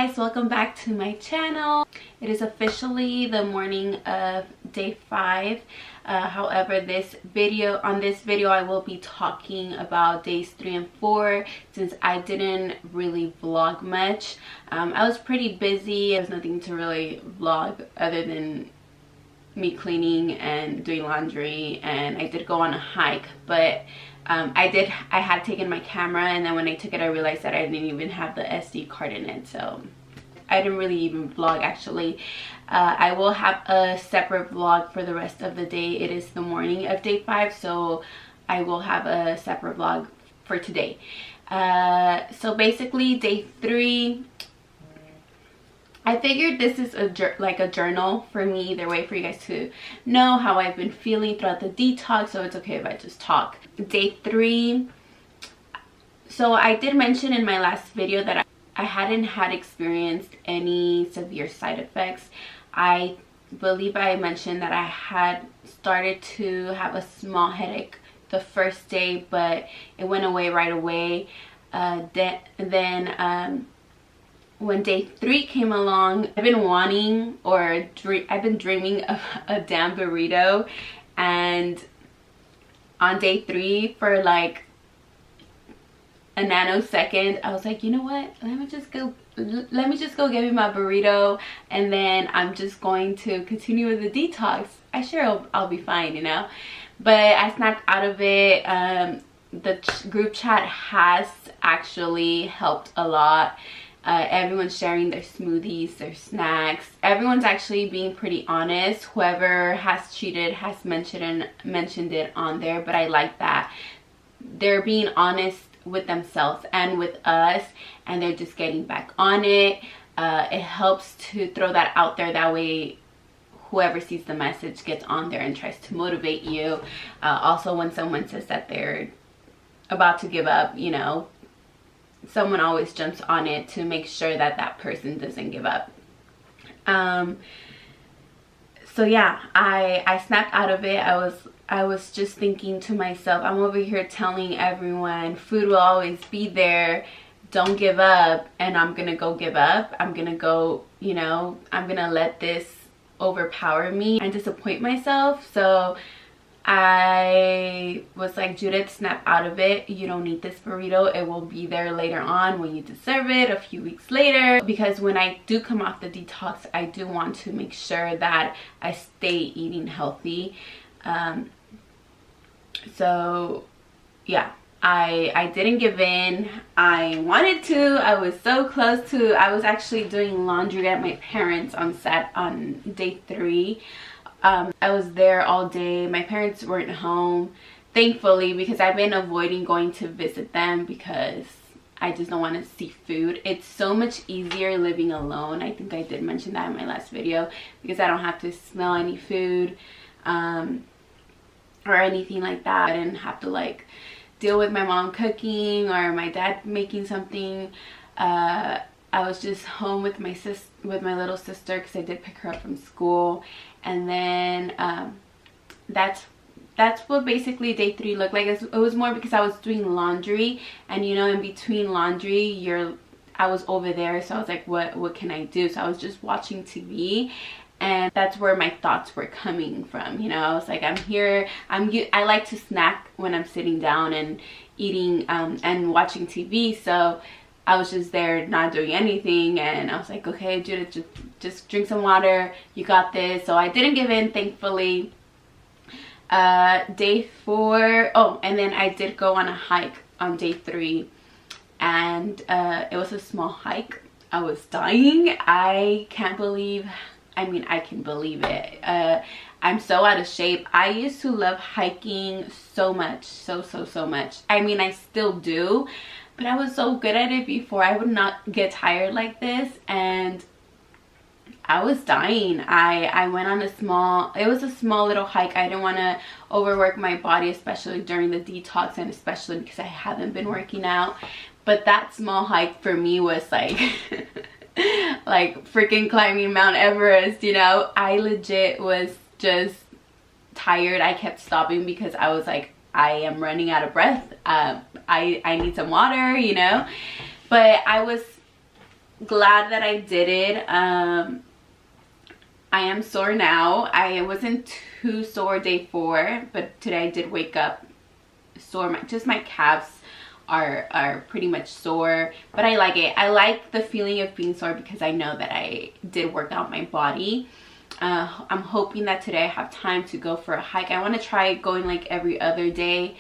guys, welcome back to my channel. It is officially the morning of day 5. However, on this video I will be talking about days 3 and 4 since I didn't really vlog much. I was pretty busy. There's nothing to really vlog other than me cleaning and doing laundry, and I did go on a hike, but I had taken my camera, and then when I took it I realized that I didn't even have the SD card in it, so I didn't really even vlog actually. I will have a separate vlog for the rest of the day. It is the morning of day 5, so I will have a separate vlog for today. So basically day 3, I figured this is like a journal for me, either way, for you guys to know how I've been feeling throughout the detox, so it's okay if I just talk. Day 3, so I did mention in my last video that I hadn't experienced any severe side effects. I believe I mentioned that I had started to have a small headache the first day, but it went away right away. When day 3 came along, I've been wanting, or I've been dreaming of a damn burrito, and on day 3 for like a nanosecond I was like, you know what, let me just go get me my burrito, and then I'm just going to continue with the detox. I'll be fine, you know. But I snapped out of it. The group chat has actually helped a lot. Everyone's sharing their smoothies, their snacks. Everyone's actually being pretty honest. Whoever has cheated has mentioned it on there, but I like that. They're being honest with themselves and with us, and they're just getting back on it. It helps to throw that out there, that way whoever sees the message gets on there and tries to motivate you. Also, when someone says that they're about to give up, you know, someone always jumps on it to make sure that that person doesn't give up. So yeah, I snapped out of it. I was just thinking to myself, I'm over here telling everyone food will always be there, don't give up, and I'm gonna go give up. I'm gonna go, you know, I'm gonna let this overpower me and disappoint myself. So I was like, Judith, snap out of it. You don't need this burrito. It will be there later on when you deserve it, a few weeks later. Because when I do come off the detox, I do want to make sure that I stay eating healthy. So yeah, I didn't give in. I wanted to. I was so close to. I was actually doing laundry at my parents' on day 3. I was there all day. My parents weren't home, thankfully, because I've been avoiding going to visit them because I just don't want to see food. It's so much easier living alone. I think I did mention that in my last video, because I don't have to smell any food or anything like that. I didn't have to like deal with my mom cooking or my dad making something. I was just home with my little sister, because I did pick her up from school. And then that's what basically day 3 looked like. It was more because I was doing laundry, and you know, in between laundry I was over there, so I was like, what can I do? So I was just watching TV, and that's where my thoughts were coming from. You know, I was like, I'm here, I like to snack when I'm sitting down and eating and watching TV. So I was just there not doing anything, and I was like, okay, Judith, just drink some water, you got this. So I didn't give in, thankfully. Day 4, oh, and then I did go on a hike on day 3, and it was a small hike. I was dying. I can believe it. I'm so out of shape. I used to love hiking so much, so much. I mean, I still do, but I was so good at it before. I would not get tired like this, and I was dying. I went on it was a small little hike. I didn't want to overwork my body, especially during the detox, and especially because I haven't been working out. But that small hike for me was like like freaking climbing Mount Everest, you know. I legit was just tired. I kept stopping because I was like, I am running out of breath. I need some water, you know. But I was glad that I did it. I am sore now. I wasn't too sore day 4, but today I did wake up sore. Just my calves are pretty much sore, but I like it. I like the feeling of being sore because I know that I did work out my body. I'm hoping that today I have time to go for a hike. I want to try going like every other day.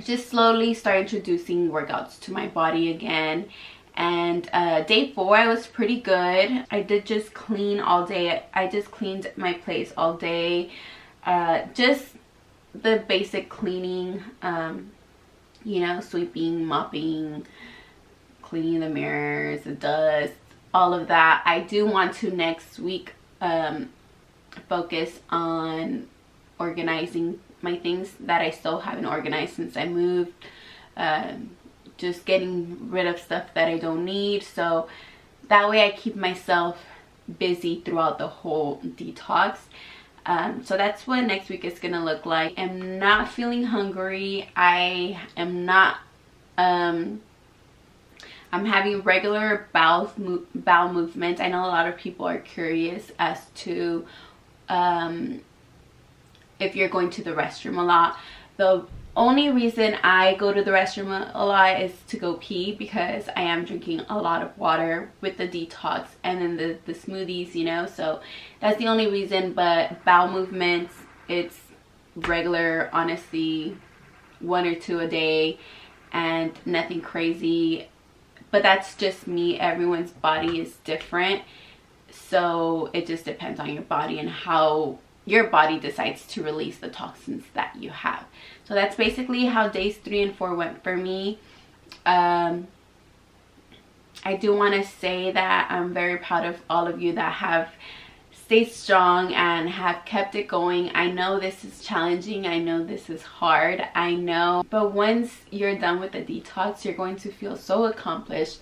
Just slowly start introducing workouts to my body again. And day 4 I was pretty good. I did just clean all day. I just cleaned my place all day. Just the basic cleaning, you know, sweeping, mopping, cleaning the mirrors, the dust, all of that. I do want to next week focus on organizing my things that I still haven't organized since I moved. Just getting rid of stuff that I don't need, so that way I keep myself busy throughout the whole detox. So that's what next week is gonna look like. I'm not feeling hungry. I am not I'm having regular bowel movement. I know a lot of people are curious as to if you're going to the restroom a lot. The only reason I go to the restroom a lot is to go pee, because I am drinking a lot of water with the detox and then the smoothies, you know, so that's the only reason. But bowel movements, it's regular, honestly, 1 or 2 a day and nothing crazy. But that's just me. Everyone's body is different, so it just depends on your body and how your body decides to release the toxins that you have. So that's basically how days 3 and 4 went for me. I do want to say that I'm very proud of all of you that have stayed strong and have kept it going. I know this is challenging. I know this is hard. I know. But once you're done with the detox, you're going to feel so accomplished,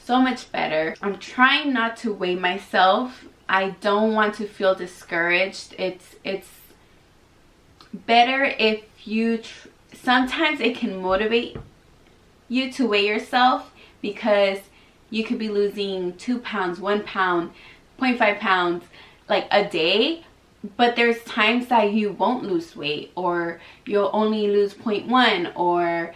so much better. I'm trying not to weigh myself. I don't want to feel discouraged. It's better if you sometimes it can motivate you to weigh yourself, because you could be losing 2 pounds, 1 pound, 0.5 pounds like a day, but there's times that you won't lose weight, or you'll only lose 0.1, or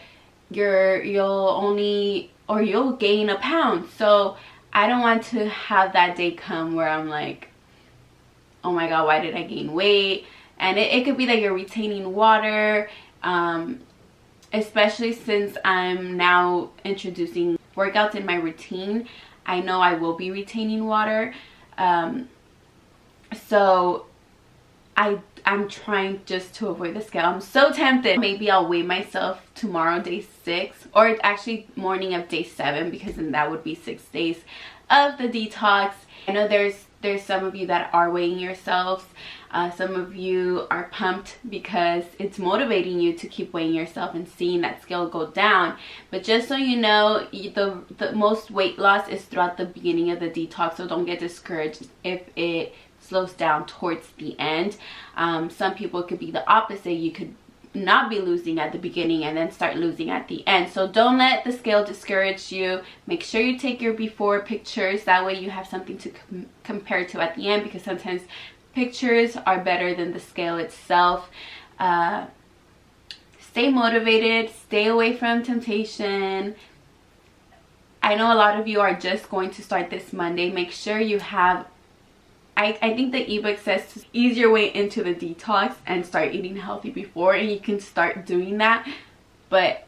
you'll gain a pound. So I don't want to have that day come where I'm like, oh my god, why did I gain weight? And it could be that you're retaining water, especially since I'm now introducing workouts in my routine. I know I will be retaining water. So I'm trying just to avoid the scale. I'm so tempted. Maybe I'll weigh myself tomorrow, day 6, or actually morning of day 7, because then that would be 6 days of the detox. I know there's some of you that are weighing yourselves. Some of you are pumped because it's motivating you to keep weighing yourself and seeing that scale go down. But just so you know, the most weight loss is throughout the beginning of the detox, so don't get discouraged if it slows down towards the end. Some people, it could be the opposite. You could not be losing at the beginning and then start losing at the end. So don't let the scale discourage you. Make sure you take your before pictures. That way you have something to compare to at the end, because sometimes pictures are better than the scale itself. Stay motivated. Stay away from temptation. I know a lot of you are just going to start this Monday. Make sure you have, I think the ebook says to ease your way into the detox and start eating healthy before, and you can start doing that. But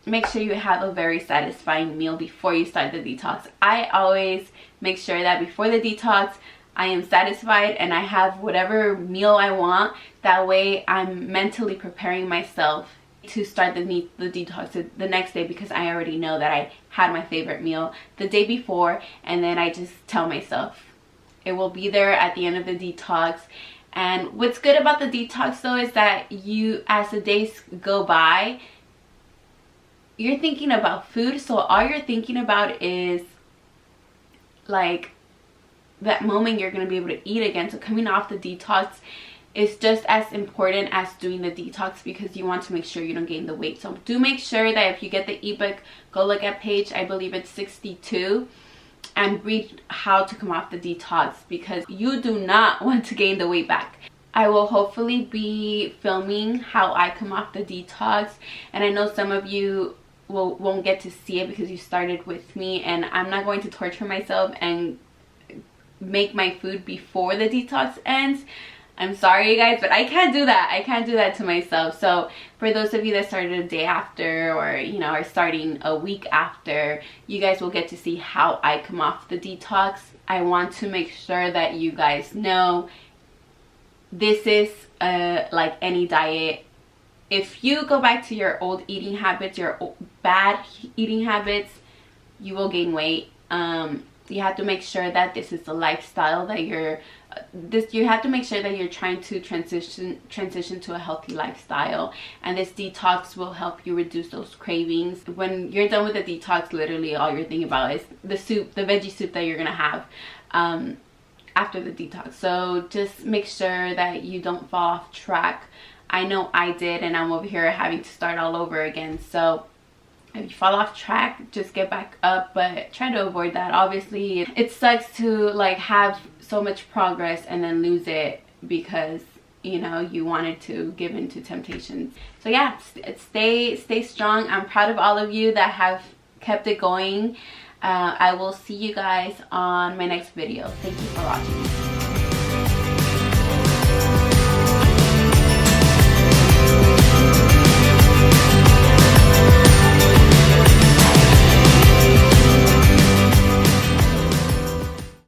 make sure you have a very satisfying meal before you start the detox. I always make sure that before the detox, I am satisfied and I have whatever meal I want. That way I'm mentally preparing myself to start the detox the next day, because I already know that I had my favorite meal the day before, and then I just tell myself it will be there at the end of the detox. And what's good about the detox though is that you, as the days go by, you're thinking about food. So all you're thinking about is like that moment you're going to be able to eat again. So coming off the detox, it's just as important as doing the detox, because you want to make sure you don't gain the weight. So do make sure that if you get the ebook, go look at page, I believe it's 62, and read how to come off the detox, because you do not want to gain the weight back. I will hopefully be filming how I come off the detox, and I know some of you won't get to see it because you started with me, and I'm not going to torture myself and make my food before the detox ends. I'm sorry, you guys, but I can't do that. I can't do that to myself. So for those of you that started a day after, or you know, are starting a week after, you guys will get to see how I come off the detox. I want to make sure that you guys know this is like any diet. If you go back to your old eating habits, your bad eating habits, you will gain weight. You have to make sure that this is the lifestyle that you have to make sure that you're trying to transition to a healthy lifestyle, and this detox will help you reduce those cravings. When you're done with the detox, literally all you're thinking about is the veggie soup that you're gonna have after the detox. So just make sure that you don't fall off track. I know I did, and I'm over here having to start all over again. So if you fall off track, just get back up, but try to avoid that. Obviously, it sucks to like have so much progress and then lose it because, you know, you wanted to give in to temptations. So yeah, stay strong. I'm proud of all of you that have kept it going. I will see you guys on my next video. Thank you for watching.